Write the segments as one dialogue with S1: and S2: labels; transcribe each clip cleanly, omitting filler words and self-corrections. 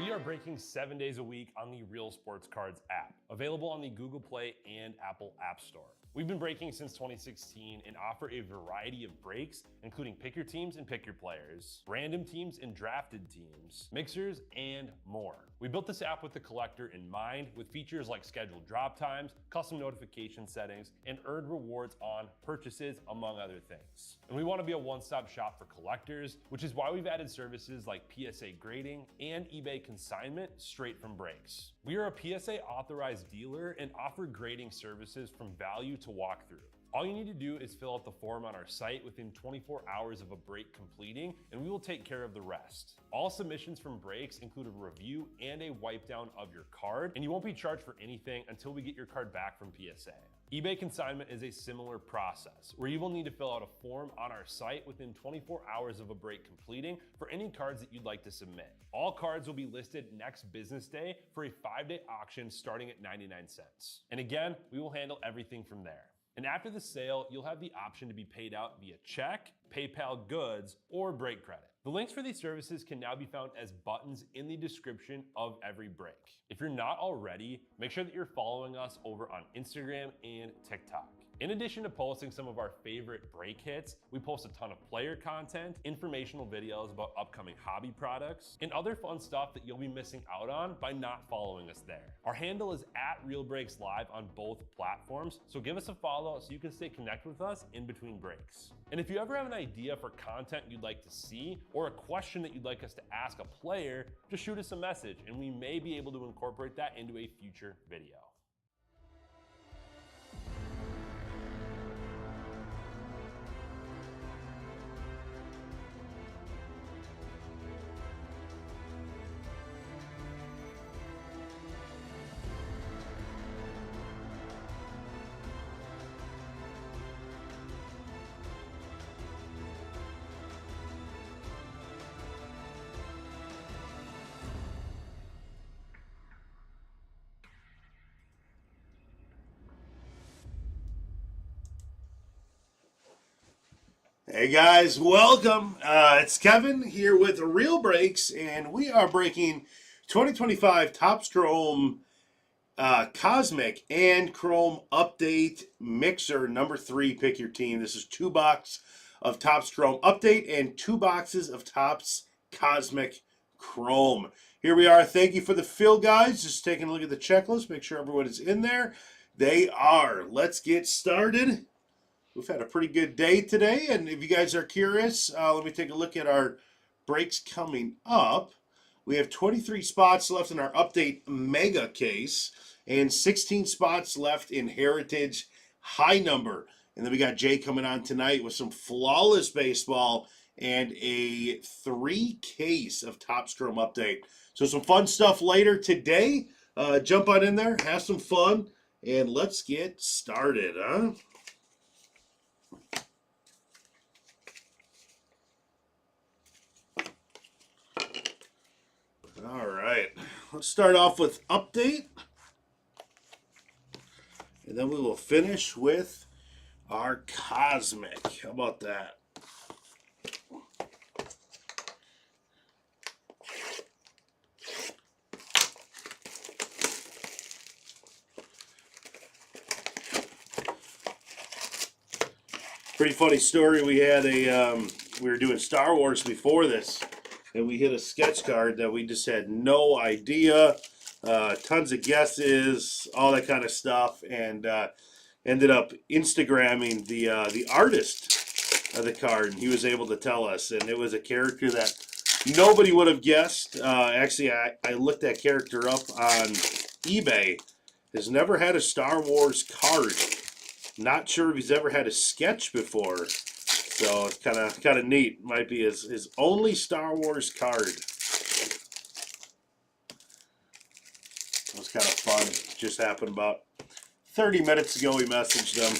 S1: We are breaking 7 days a week on the Real Sports Cards app, available on the Google Play and Apple App Store. We've been breaking since 2016 and offer a variety of breaks, including pick your teams and pick your players, random teams and drafted teams, mixers, and more. We built this app with the collector in mind, with features like scheduled drop times, custom notification settings, and earned rewards on purchases, among other things. And we want to be a one-stop shop for collectors, which is why we've added services like PSA grading and eBay consignment straight from breaks. We are a PSA authorized dealer and offer grading services from value to walkthrough. All you need to do is fill out the form on our site within 24 hours of a break completing, and we will take care of the rest. All submissions from breaks include a review and a wipe down of your card, and you won't be charged for anything until we get your card back from PSA. eBay consignment is a similar process, where you will need to fill out a form on our site within 24 hours of a break completing for any cards that you'd like to submit. All cards will be listed next business day for a 5-day auction starting at 99 cents. And again, we will handle everything from there. And after the sale, you'll have the option to be paid out via check, PayPal goods, or break credit. The links for these services can now be found as buttons in the description of every break. If you're not already, make sure that you're following us over on Instagram and TikTok. In addition to posting some of our favorite break hits, we post a ton of player content, informational videos about upcoming hobby products, and other fun stuff that you'll be missing out on by not following us there. Our handle is @RealBreaksLive on both platforms, so give us a follow so you can stay connected with us in between breaks. And if you ever have an idea for content you'd like to see, or a question that you'd like us to ask a player, just shoot us a message and we may be able to incorporate that into a future video.
S2: Hey guys, welcome. It's Kevin here with Real Breaks, and we are breaking 2025 Topps Chrome Cosmic and Chrome Update Mixer number 3. Pick your team. This is 2 boxes of Topps Chrome Update and 2 boxes of Topps Cosmic Chrome. Here we are. Thank you for the fill, guys. Just taking a look at the checklist. Make sure everyone is in there. They are. Let's get started. We've had a pretty good day today, and if you guys are curious, let me take a look at our breaks coming up. We have 23 spots left in our update mega case, and 16 spots left in Heritage high number. And then we got Jay coming on tonight with some flawless baseball and a 3 case of Topps Chrome Update. So some fun stuff later today. Jump on in there, have some fun, and let's get started, huh? All right, let's start off with update, and then we will finish with our Cosmic. How about that? Pretty funny story. We had we were doing Star Wars before this, and we hit a sketch card that we just had no idea, tons of guesses, all that kind of stuff, and ended up Instagramming the artist of the card, and he was able to tell us, and it was a character that nobody would have guessed. Actually, I looked that character up on eBay. Has never had a Star Wars card. Not sure if he's ever had a sketch before. So it's kind of neat. Might be his only Star Wars card. It was kind of fun. Just happened about 30 minutes ago. We messaged him.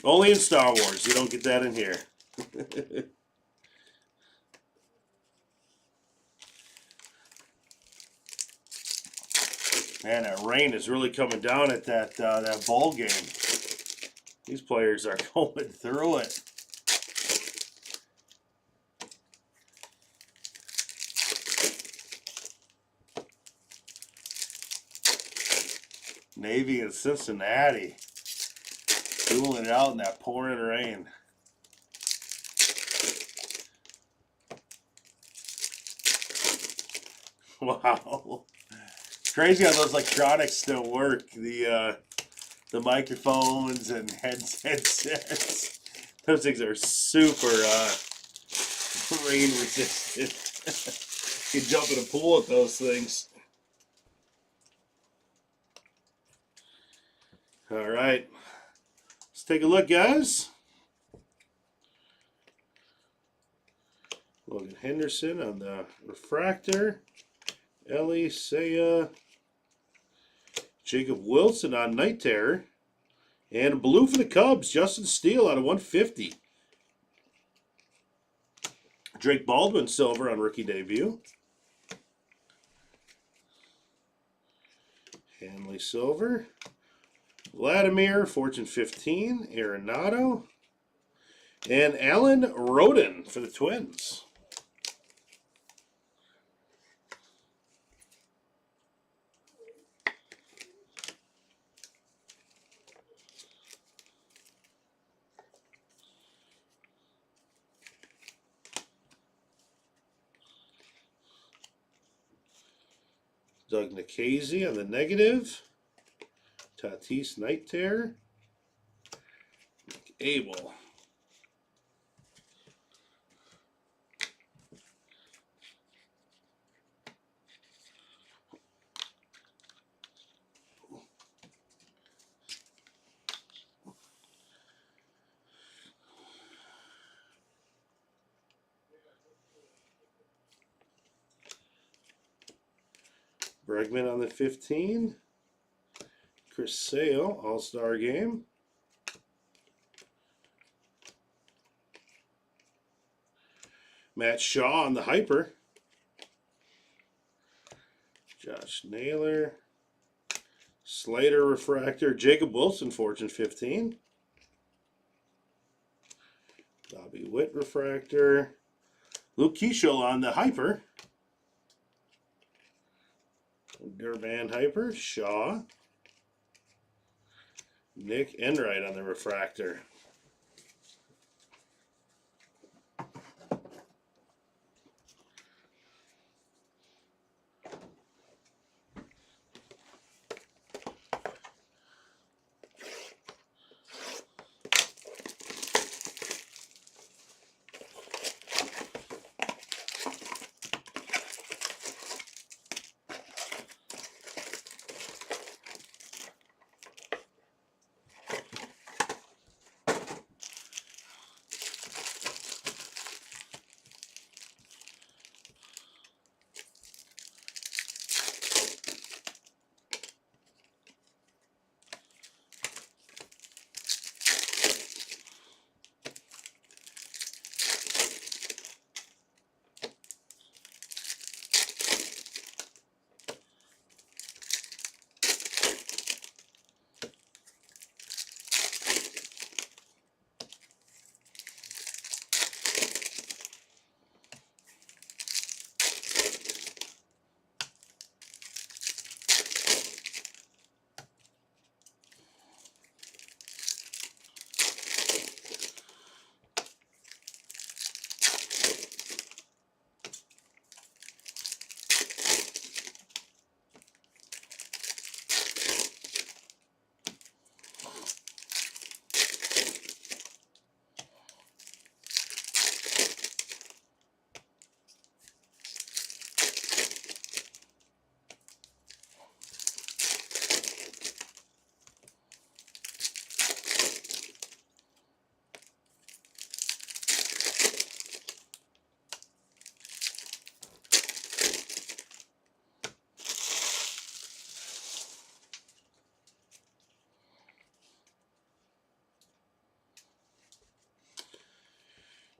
S2: Only in Star Wars. You don't get that in here. Man, that rain is really coming down at that bowl game. These players are going through it. Navy and Cincinnati. Dueling it out in that pouring rain. Wow. Crazy how those electronics still work. The microphones and headsets. Those things are super rain resistant. You can jump in a pool with those things. All right. Let's take a look, guys. Logan Henderson on the refractor. Ellie Saya. Jacob Wilson on Night Terror. And blue for the Cubs, Justin Steele out of 150. Drake Baldwin silver on rookie debut. Hanley silver. Vladimir, Fortune 15. Arenado. And Alan Roden for the Twins. Doug Nikhazy on the negative. Tatis Night Terror. Abel. Bregman on the 15. Chris Sale, All-Star Game. Matt Shaw on the Hyper. Josh Naylor. Slater refractor. Jacob Wilson, Fortune 15. Bobby Witt refractor. Luke Keeschel on the Hyper. Durban Hyper. Shaw. Nick Enright on the refractor.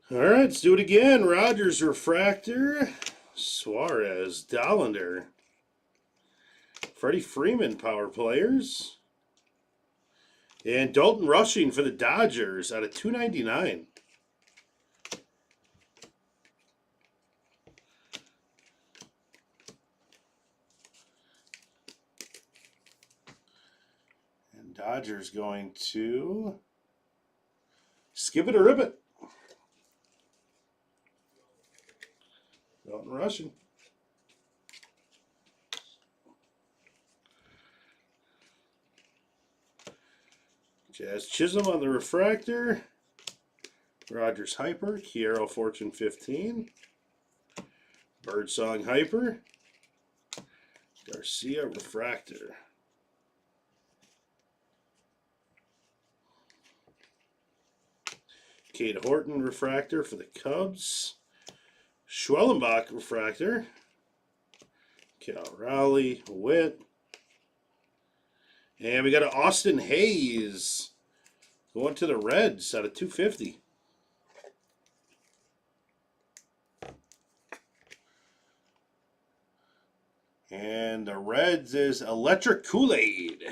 S2: All right, let's do it again. Rogers refractor. Suarez, Dollander. Freddie Freeman, power players. And Dalton Rushing for the Dodgers out of 299. And Dodgers going to Skip It or Rip It. Dalton Rushing. Jazz Chisholm on the refractor. Rogers Hyper. Kiero Fortune 15. Birdsong Hyper. Garcia refractor. Cade Horton refractor for the Cubs. Schwellenbach refractor. Cal Raleigh, Witt. And we got an Austin Hayes going to the Reds out of 250. And the Reds is Electric Kool-Aid.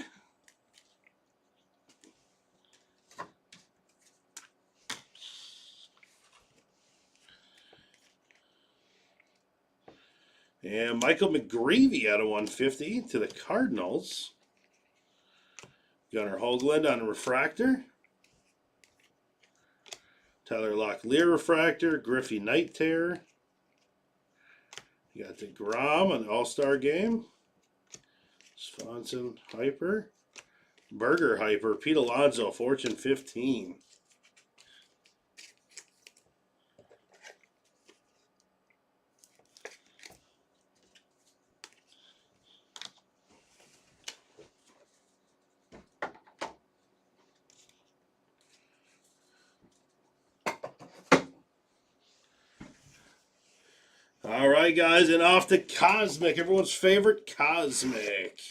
S2: And Michael McGreevy out of 150 to the Cardinals. Gunnar Hoagland on a refractor. Tyler Locklear refractor. Griffey Night Terror. You got the Grom on the All-Star game. Swanson Hyper. Burger Hyper. Pete Alonso, Fortune 15. All right, guys, and off to Cosmic, everyone's favorite Cosmic.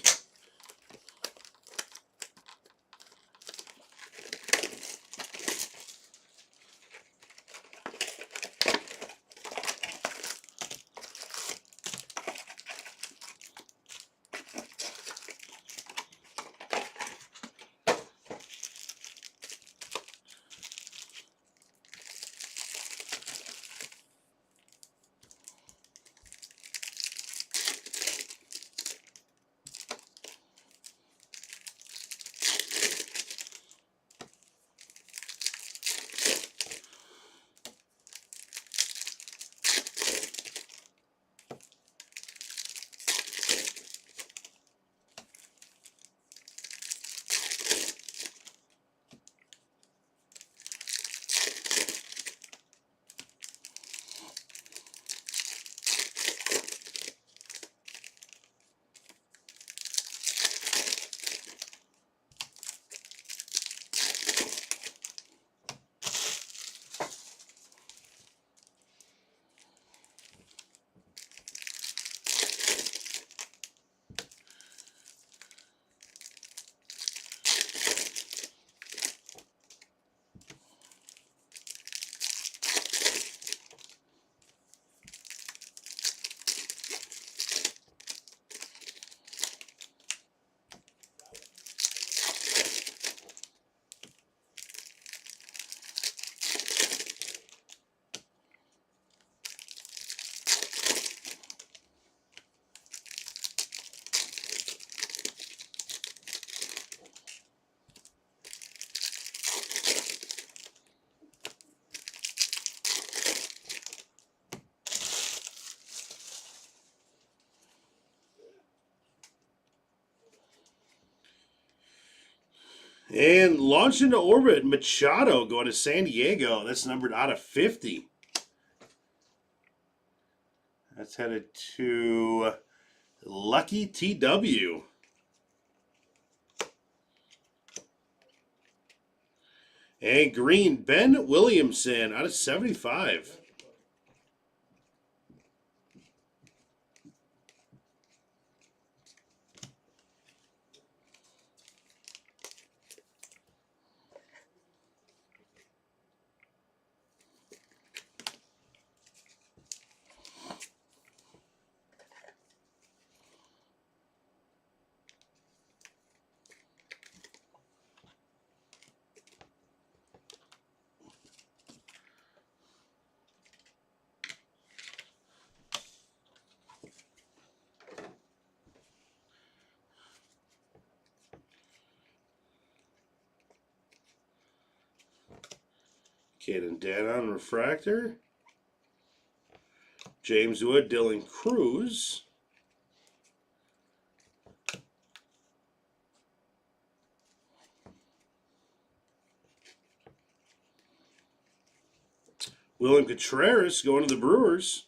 S2: And launched into orbit, Machado going to San Diego. That's numbered out of 50. That's headed to Lucky TW. And green, Ben Williamson out of 75. Caden Danon refractor. James Wood, Dylan Cruz. William Contreras going to the Brewers.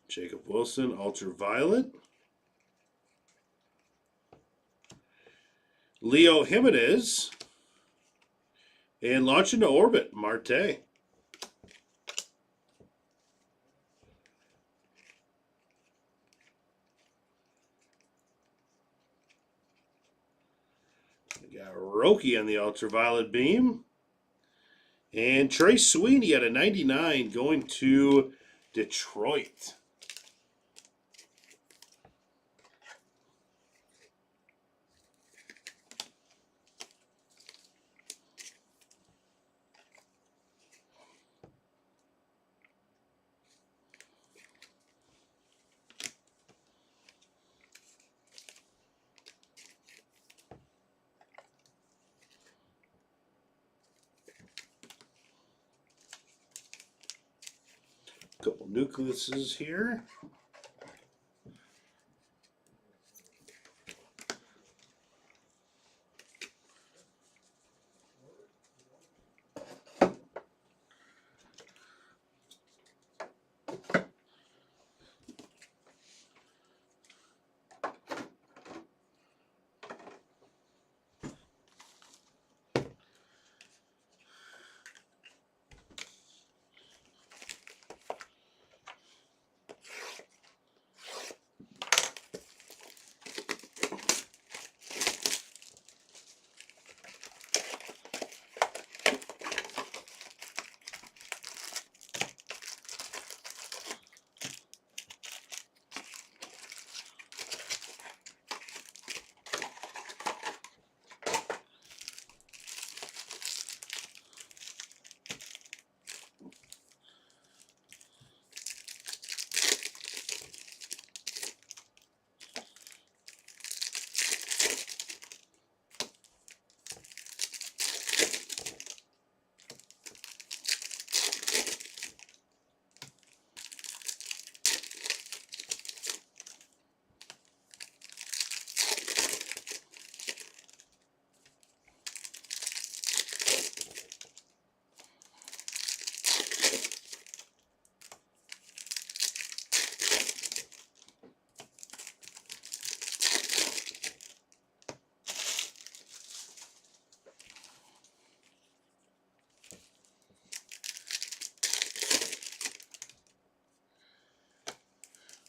S2: Jacob Wilson, Ultraviolet. Leo Jimenez. And launch into orbit, Marte. We got Roki on the ultraviolet beam. And Trey Sweeney at a 99 going to Detroit. Couple nucleuses here.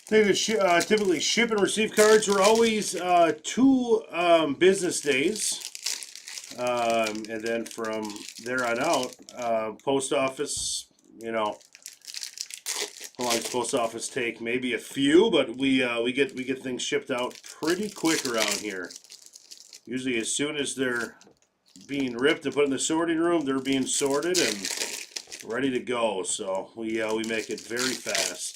S2: Typically, ship and receive cards were always 2 business days. And then from there on out, post office, you know, how long does post office take? Maybe a few, but we get things shipped out pretty quick around here. Usually, as soon as they're being ripped and put in the sorting room, they're being sorted and ready to go. So we make it very fast.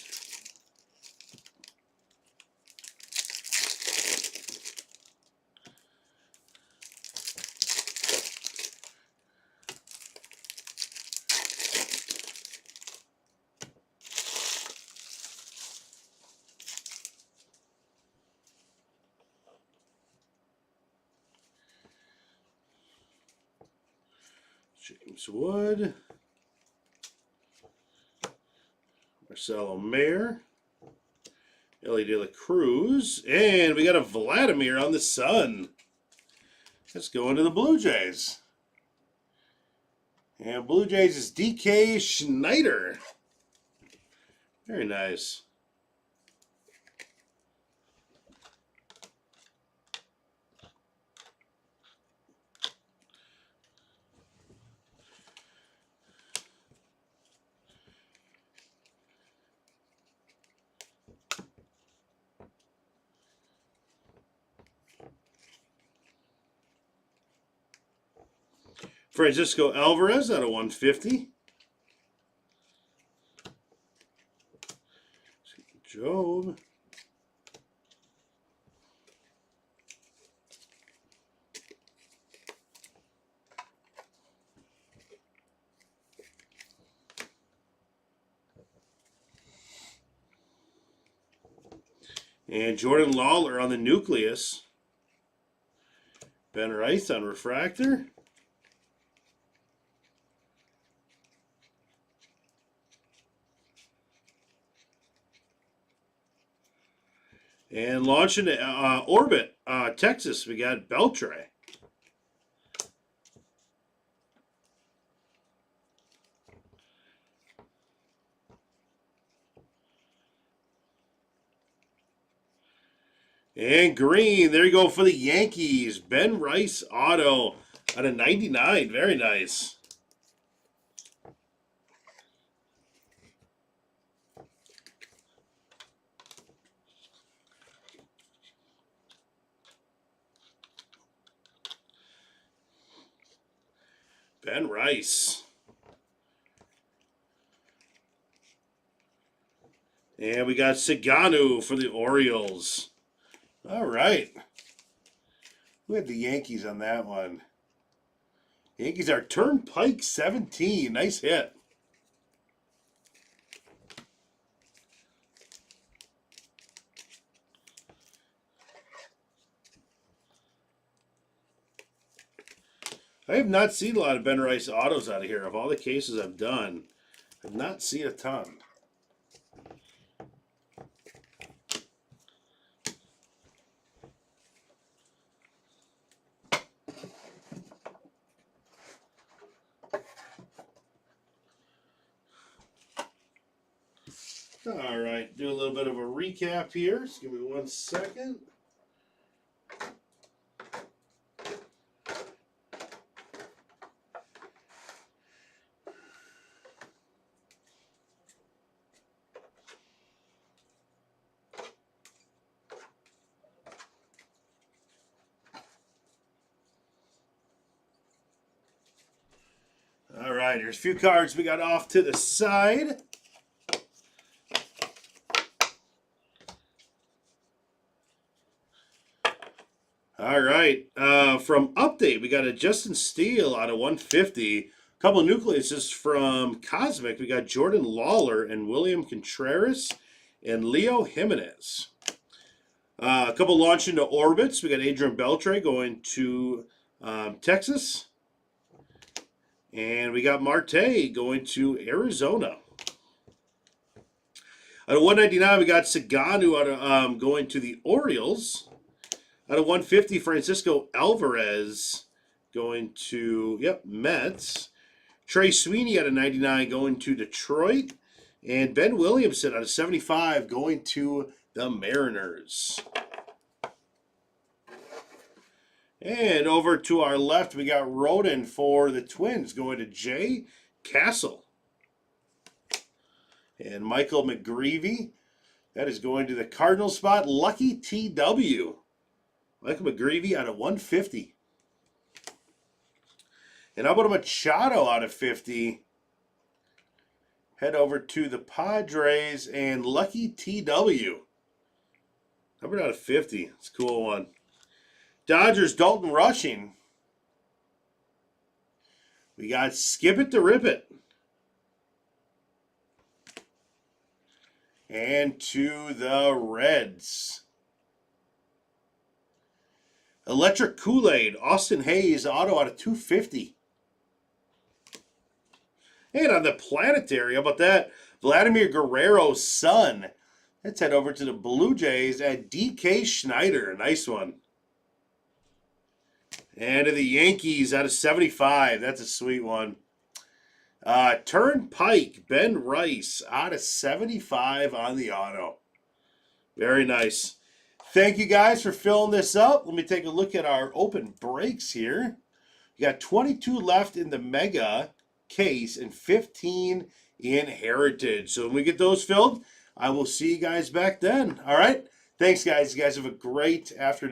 S2: James Wood, Marcelo Mayer, Ellie De La Cruz, and we got a Vladimir on the Sun. Let's go into the Blue Jays. And Blue Jays is DK Schneider. Very nice. Francisco Alvarez out of 150. Job. And Jordan Lawler on the nucleus. Ben Rice on refractor. And launching Orbit, Texas, we got Beltre. And green, there you go for the Yankees. Ben Rice auto out of 99. Very nice. Ben Rice. And we got Saganu for the Orioles. All right. We had the Yankees on that one. Yankees are Turnpike 17. Nice hit. I have not seen a lot of Ben Rice autos out of here. Of all the cases I've done, I've not seen a ton. All right, do a little bit of a recap here. Just give me 1 second. All right, here's a few cards we got off to the side. All right, from Update, we got a Justin Steele out of 150. A couple of nucleuses from Cosmic. We got Jordan Lawler and William Contreras and Leo Jimenez. A couple launch into Orbits. We got Adrian Beltre going to Texas. And we got Marte going to Arizona. Out of 199, we got Saganu out of, going to the Orioles. Out of 150, Francisco Alvarez going to, Mets. Trey Sweeney out of 99 going to Detroit. And Ben Williamson out of 75 going to the Mariners. And over to our left, we got Roden for the Twins going to Jay Castle. And Michael McGreevy, that is going to the Cardinal spot. Lucky TW. Michael McGreevy out of 150. And how about a Machado out of 50? Head over to the Padres and Lucky TW. How about out of 50? It's a cool one. Dodgers, Dalton Rushing. We got Skip It to Rip It. And to the Reds. Electric Kool-Aid, Austin Hayes, auto out of 250. And on the Planetary, how about that? Vladimir Guerrero's son. Let's head over to the Blue Jays at DK Schneider. Nice one. And to the Yankees out of 75. That's a sweet one. Turnpike, Ben Rice out of 75 on the auto. Very nice. Thank you guys for filling this up. Let me take a look at our open breaks here. We got 22 left in the Mega case and 15 in Heritage. So when we get those filled, I will see you guys back then. All right? Thanks, guys. You guys have a great afternoon.